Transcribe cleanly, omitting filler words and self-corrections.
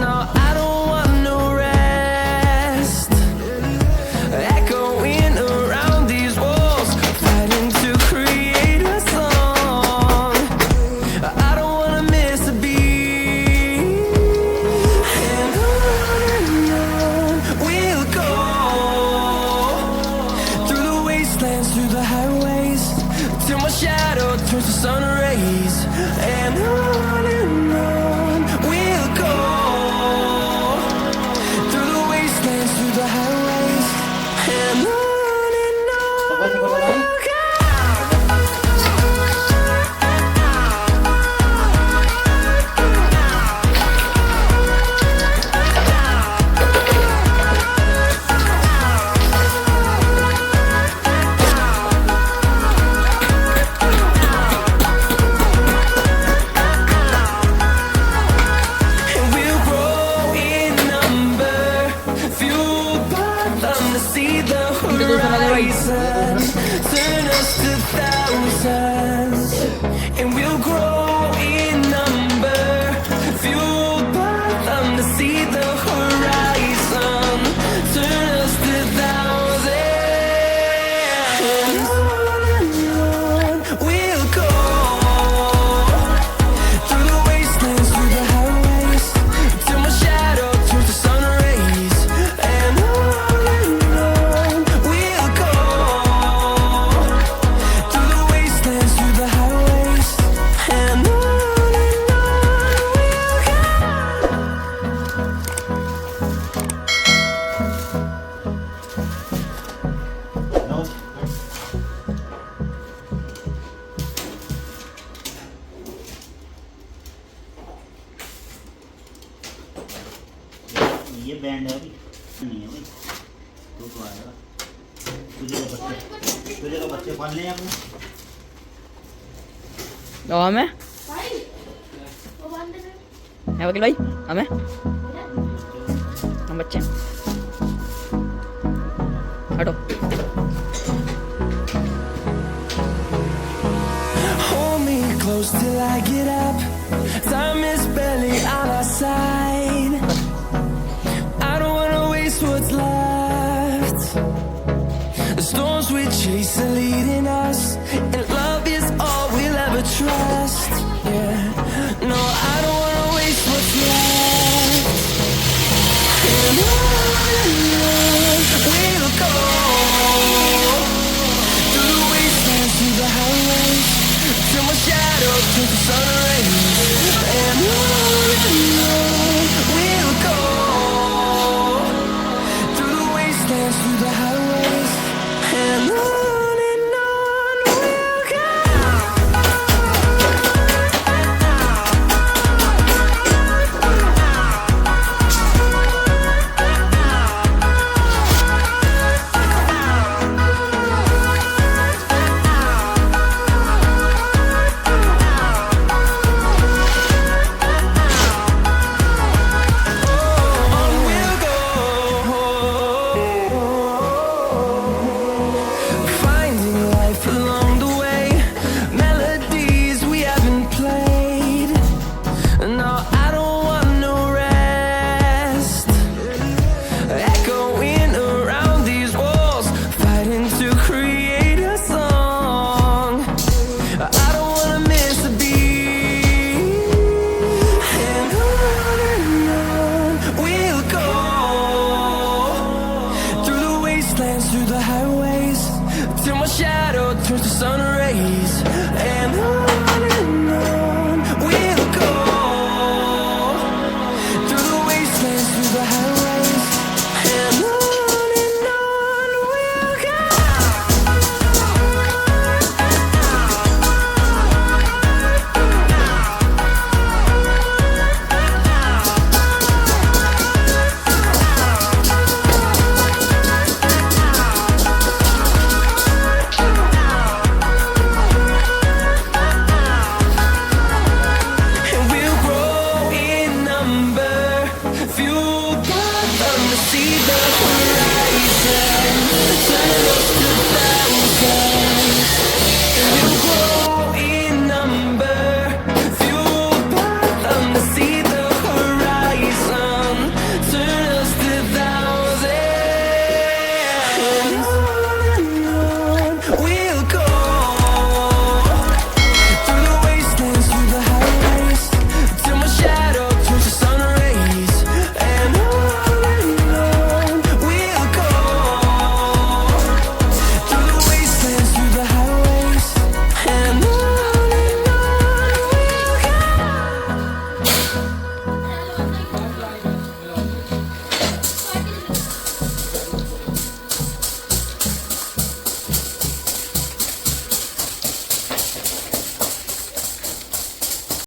No, I don't want no rest. Echoing around these walls, fighting to create a song. I don't wanna miss a beat. And on we'll go, through the wastelands, through the highways, till my shadow turns to sun rays. And on we'll go, through the wastelands, through the highways, and on we'll go. And we'll grow in number, fueled by them to see the horizon, turn us to thousands. And we'll grow in number, fueled by them to see the horizon, turn us to thousands. And on we'll go, through the wastelands, through the highways, till my shadow turns to sun rays. And on we'll go, through the wastelands, through the highways, and on we'll go. ये band है अभी नहीं है भाई तो आएगा तुझे तो बच्चे पाल लें अपने Rồi hả mẹ? Nè bác Lý, hả mẹ? Không bắt chém. Ở đâu? Hold me close till I get up. Time is barely on our side. I don't wanna waste what's left. The storms we chase are leading us, and love is all we'll ever trust. Yeah, no, I don't wanna waste what's left. And on we'll go, through the wastelands, through the highways, till my shadow turns to sun rays. And on we'll go, through the wastelands, through the highways, and on we'll go. On we'll go, finding life along the way, melodies we haven't played. No, I don't want no rest. Echoing around these walls, fighting to create a song. I don't wanna miss a beat. And on we'll go, through the wastelands, through the highways, till my shadow turns to sun rays. And on we'll go, through the wastelands, through the highways, and on we'll go. And we'll grow in number, fueled by them to see the